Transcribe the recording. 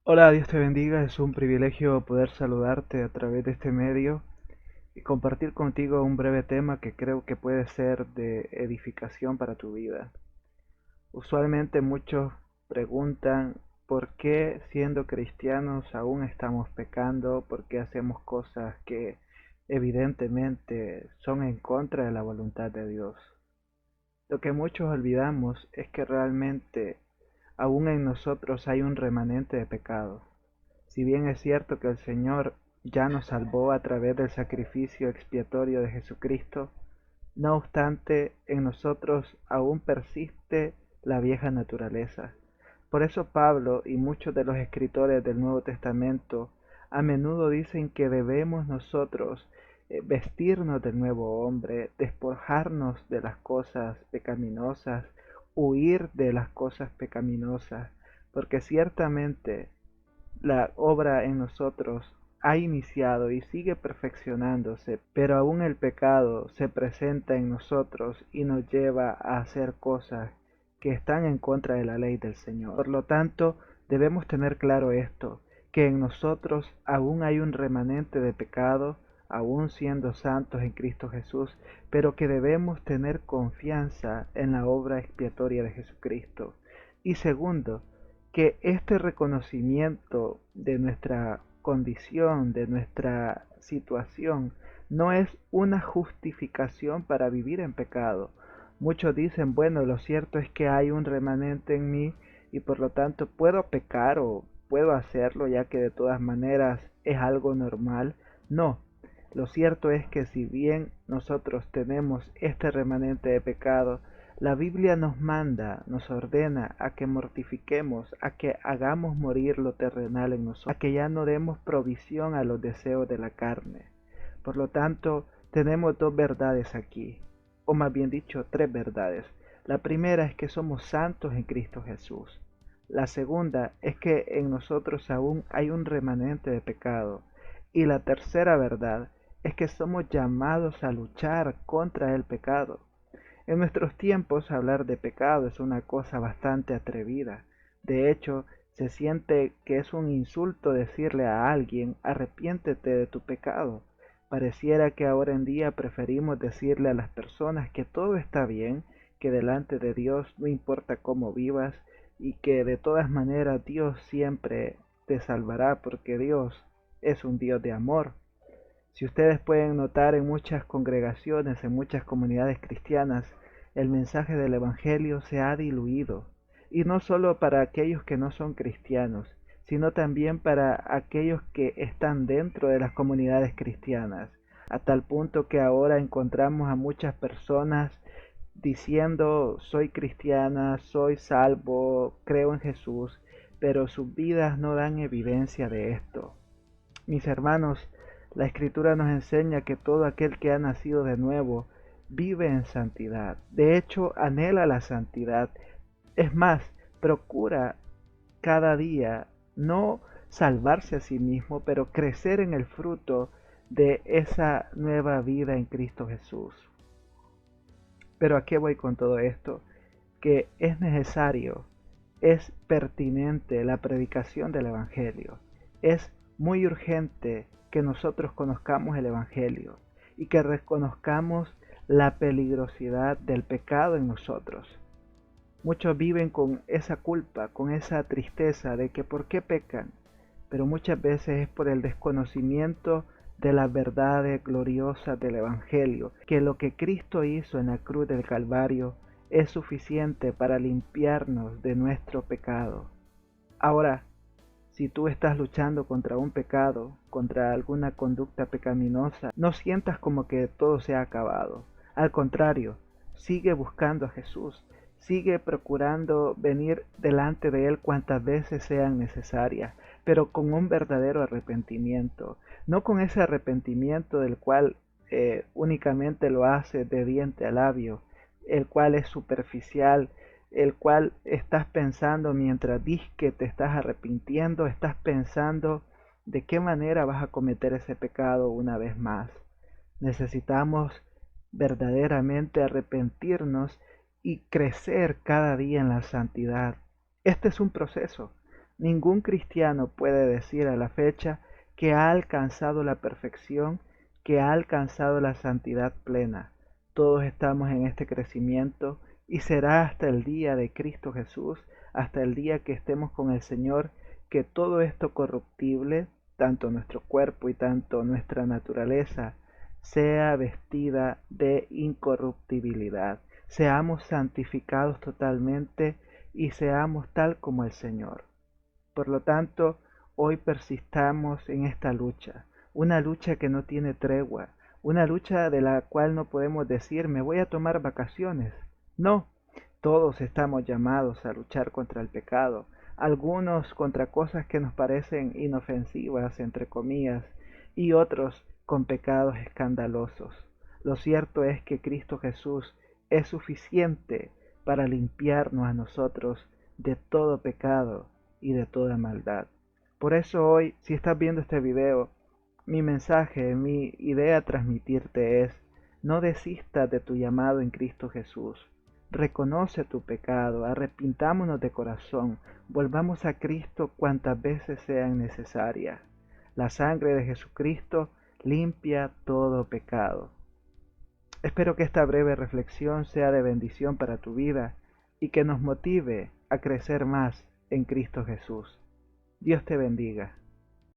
Hola, Dios te bendiga. Es un privilegio poder saludarte a través de este medio y compartir contigo un breve tema que creo que puede ser de edificación para tu vida. Usualmente muchos preguntan por qué siendo cristianos aún estamos pecando, por qué hacemos cosas que evidentemente son en contra de la voluntad de Dios. Lo que muchos olvidamos es que realmente aún en nosotros hay un remanente de pecado. Si bien es cierto que el Señor ya nos salvó a través del sacrificio expiatorio de Jesucristo, no obstante, en nosotros aún persiste la vieja naturaleza. Por eso Pablo y muchos de los escritores del Nuevo Testamento a menudo dicen que debemos nosotros vestirnos del nuevo hombre, despojarnos de las cosas pecaminosas, huir de las cosas pecaminosas, porque ciertamente la obra en nosotros ha iniciado y sigue perfeccionándose, pero aún el pecado se presenta en nosotros y nos lleva a hacer cosas que están en contra de la ley del Señor. Por lo tanto, debemos tener claro esto, que en nosotros aún hay un remanente de pecado, aún siendo santos en Cristo Jesús, pero que debemos tener confianza en la obra expiatoria de Jesucristo. Y segundo, que este reconocimiento de nuestra condición, de nuestra situación, no es una justificación para vivir en pecado. Muchos dicen, bueno, lo cierto es que hay un remanente en mí y por lo tanto puedo pecar o puedo hacerlo ya que de todas maneras es algo normal. No, lo cierto es que si bien nosotros tenemos este remanente de pecado, la Biblia nos manda, nos ordena a que mortifiquemos, a que hagamos morir lo terrenal en nosotros, a que ya no demos provisión a los deseos de la carne. Por lo tanto, tenemos dos verdades aquí, o más bien dicho, tres verdades. La primera es que somos santos en Cristo Jesús. La segunda es que en nosotros aún hay un remanente de pecado. Y la tercera verdad es que somos llamados a luchar contra el pecado. En nuestros tiempos hablar de pecado es una cosa bastante atrevida. De hecho, se siente que es un insulto decirle a alguien, arrepiéntete de tu pecado. Pareciera que ahora en día preferimos decirle a las personas que todo está bien, que delante de Dios no importa cómo vivas y que de todas maneras Dios siempre te salvará porque Dios es un Dios de amor. Si ustedes pueden notar en muchas congregaciones, en muchas comunidades cristianas, el mensaje del Evangelio se ha diluido. Y no solo para aquellos que no son cristianos, sino también para aquellos que están dentro de las comunidades cristianas, a tal punto que ahora encontramos a muchas personas diciendo soy cristiana, soy salvo, creo en Jesús, pero sus vidas no dan evidencia de esto. Mis hermanos, la Escritura nos enseña que todo aquel que ha nacido de nuevo vive en santidad. De hecho, anhela la santidad. Es más, procura cada día no salvarse a sí mismo, pero crecer en el fruto de esa nueva vida en Cristo Jesús. Pero ¿a qué voy con todo esto? Que es necesario, es pertinente la predicación del Evangelio. Es muy urgente que nosotros conozcamos el Evangelio y que reconozcamos la peligrosidad del pecado en nosotros. Muchos viven con esa culpa, con esa tristeza de que por qué pecan, pero muchas veces es por el desconocimiento de las verdades gloriosas del Evangelio, que lo que Cristo hizo en la cruz del Calvario es suficiente para limpiarnos de nuestro pecado. Ahora, si tú estás luchando contra un pecado, contra alguna conducta pecaminosa, no sientas como que todo se ha acabado. Al contrario, sigue buscando a Jesús, sigue procurando venir delante de Él cuantas veces sean necesarias, pero con un verdadero arrepentimiento, no con ese arrepentimiento del cual únicamente lo hace de diente a labio, el cual es superficial, el cual estás pensando mientras dices que te estás arrepintiendo, estás pensando de qué manera vas a cometer ese pecado una vez más. Necesitamos verdaderamente arrepentirnos y crecer cada día en la santidad. Este es un proceso. Ningún cristiano puede decir a la fecha que ha alcanzado la perfección, que ha alcanzado la santidad plena. Todos estamos en este crecimiento y será hasta el día de Cristo Jesús, hasta el día que estemos con el Señor, que todo esto corruptible, tanto nuestro cuerpo y tanto nuestra naturaleza, sea vestida de incorruptibilidad. Seamos santificados totalmente y seamos tal como el Señor. Por lo tanto, hoy persistamos en esta lucha, una lucha que no tiene tregua, una lucha de la cual no podemos decir me voy a tomar vacaciones. No, todos estamos llamados a luchar contra el pecado, algunos contra cosas que nos parecen inofensivas, entre comillas, y otros con pecados escandalosos. Lo cierto es que Cristo Jesús es suficiente para limpiarnos a nosotros de todo pecado y de toda maldad. Por eso hoy, si estás viendo este video, mi mensaje, mi idea a transmitirte es, no desistas de tu llamado en Cristo Jesús. Reconoce tu pecado, arrepintámonos de corazón, volvamos a Cristo cuantas veces sean necesarias. La sangre de Jesucristo limpia todo pecado. Espero que esta breve reflexión sea de bendición para tu vida y que nos motive a crecer más en Cristo Jesús. Dios te bendiga.